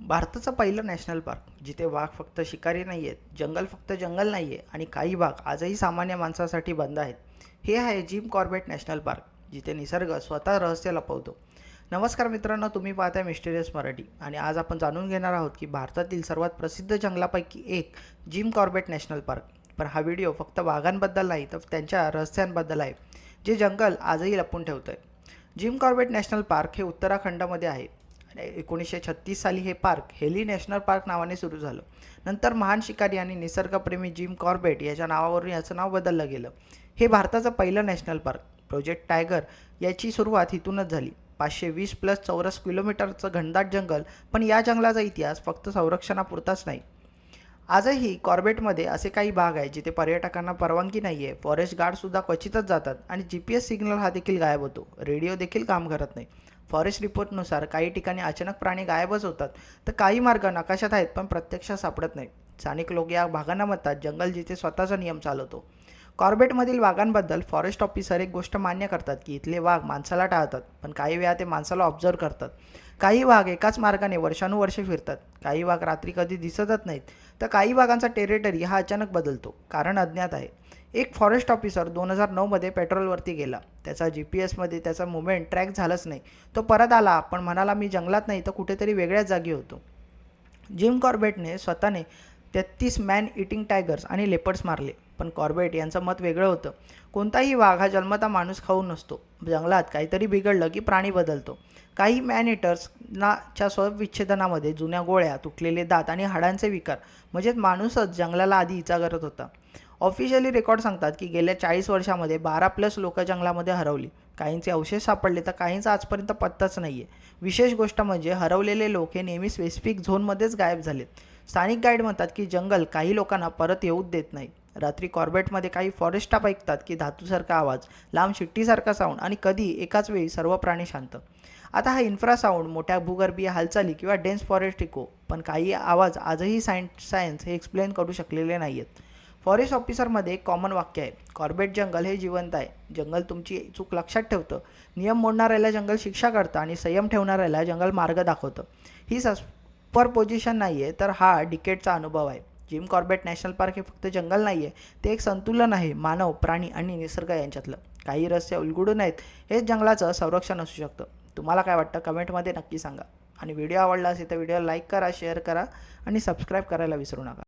भारताचं पहिलं national park जिथे वाघ फक्त शिकारी नाही आहेत, जंगल फक्त जंगल नाही आहे आणि काही भाग आजही सामान्य माणसासाठी बंद आहेत. हे आहे जिम कॉर्बेट नॅशनल पार्क, जिथे निसर्ग स्वतः रहस्य लपवतो. नमस्कार मित्रांनो, तुम्ही पाहताय मिस्टेरियस मराठी आणि आज आपण जाणून घेणार आहोत की भारतातील सर्वात प्रसिद्ध जंगलापैकी एक जिम कॉर्बेट नॅशनल पार्क. पण हा व्हिडिओ फक्त वाघांबद्दल नाही तर त्यांच्या रहस्यांबद्दल आहे, जे जंगल आजही लपवून ठेवतं आहे. जिम कॉर्बेट नॅशनल पार्क हे उत्तराखंडमध्ये आहे. 1936 साली हे पार्क हेली नॅशनल पार्क नावाने सुरू झालं. नंतर महान शिकारी आणि निसर्गप्रेमी जिम कॉर्बेट याच्या नावावरून याचं नाव बदललं गेलं. हे भारताचं पहिलं नॅशनल पार्क प्रोजेक्ट टायगर याची सुरुवात इथूनच झाली. 520 प्लस चौरस किलोमीटरचं घनदाट जंगल, पण या जंगलाचा इतिहास फक्त संरक्षणापुरताच नाही. आजही कॉर्बेटमध्ये असे काही भाग आहेत जिथे पर्यटकांना परवानगी नाही आहे. फॉरेस्ट गार्डसुद्धा क्वचितच जातात आणि GPS सिग्नल हा देखील गायब होतो. रेडिओ देखील काम करत नाही. फॉरेस्ट रिपोर्टनुसार काही ठिकाणी अचानक प्राणी गायबच होतात, तर काही मार्ग नकाशात आहेत पण प्रत्यक्षात सापडत नाही. स्थानिक लोक या भागांना म्हणतात जंगल जिथे स्वतःचा नियम चालवतो. कॉर्बेटमधील वाघांबद्दल फॉरेस्ट ऑफिसर एक गोष्ट मान्य करतात की इथले वाघ माणसाला टाळतात, पण काही वेळा ते माणसाला ऑब्झर्व करतात. काही वाघ एकाच मार्गाने वर्षानुवर्षे फिरतात. काही वाघ रात्री कधी दिसतच नाहीत, तर काही वाघांचा टेरिटरी हा अचानक बदलतो. कारण अज्ञात आहे. एक फॉरेस्ट ऑफिसर 2009मध्ये पेट्रोलवरती गेला. त्याचा GPS मध्ये त्याचा मुवमेंट ट्रॅक झालाच नाही. तो परत आला पण म्हणाला, मी जंगलात नाही तर कुठेतरी वेगळ्याच जागी होतो. जिम कॉर्बेटने स्वतःने 33 मॅन इटिंग टायगर्स आणि लेपर्ड्स मारले, पण कॉर्बेट यांचं मत वेगळं होतं. कोणताही वाघ हा जन्मता माणूस खाऊ नसतो. जंगलात काहीतरी बिघडलं की प्राणी बदलतो. काही मॅन इटर्सच्या स्वविच्छेदनामध्ये जुन्या गोळ्या, तुटलेले दात आणि हाडांचे विकार, म्हणजेच माणूसच जंगलाला आधी इजा करत होता. ऑफिशियली रेकॉर्ड सांगतात की गेल्या 40 वर्षामध्ये 12+ लोक जंगलामध्ये हरवली. काहींचे अवशेष सापडले तर काहींचा आजपर्यंत पत्ताच नाही आहे. विशेष गोष्ट म्हणजे हरवलेले लोक हे नेहमी स्पेसिफिक झोनमध्येच गायब झालेत. स्थानिक गाईड म्हणतात की जंगल काही लोकांना परत येऊच देत नाही. रात्री कॉर्बेटमध्ये काही फॉरेस्ट स्टाफ ऐकतात की धातूसारखा आवाज, लांब शिट्टीसारखा साऊंड आणि कधी एकाच वेळी सर्व प्राणी शांत. आता हा इन्फ्रासाऊंड, मोठ्या भूगर्भीय हालचाली किंवा डेन्स फॉरेस्ट इको, पण काही आवाज आजही सायन्स हे एक्सप्लेन करू शकलेले नाही आहेत. फॉरेस्ट ऑफिसरमध्ये एक कॉमन वाक्य आहे, कॉर्बेट जंगल हे जिवंत आहे. जंगल तुमची चूक लक्षात ठेवतं. नियम मोडणाऱ्याला जंगल शिक्षा करतं आणि संयम ठेवणाऱ्याला जंगल मार्ग दाखवतं. ही सुपरपोजिशन नाही आहे, तर हा डिकेडचा अनुभव आहे. जिम कॉर्बेट नॅशनल पार्क हे फक्त जंगल नाही आहे, ते एक संतुलन आहे मानव, प्राणी आणि निसर्ग यांच्यातलं. काही रहस्य उलगडून आहेत, हेच जंगलाचं संरक्षण असू शकतं. तुम्हाला काय वाटतं कमेंटमध्ये नक्की सांगा. आणि व्हिडिओ आवडला असेल तर व्हिडिओला लाईक करा, शेअर करा आणि सबस्क्राईब करायला विसरू नका.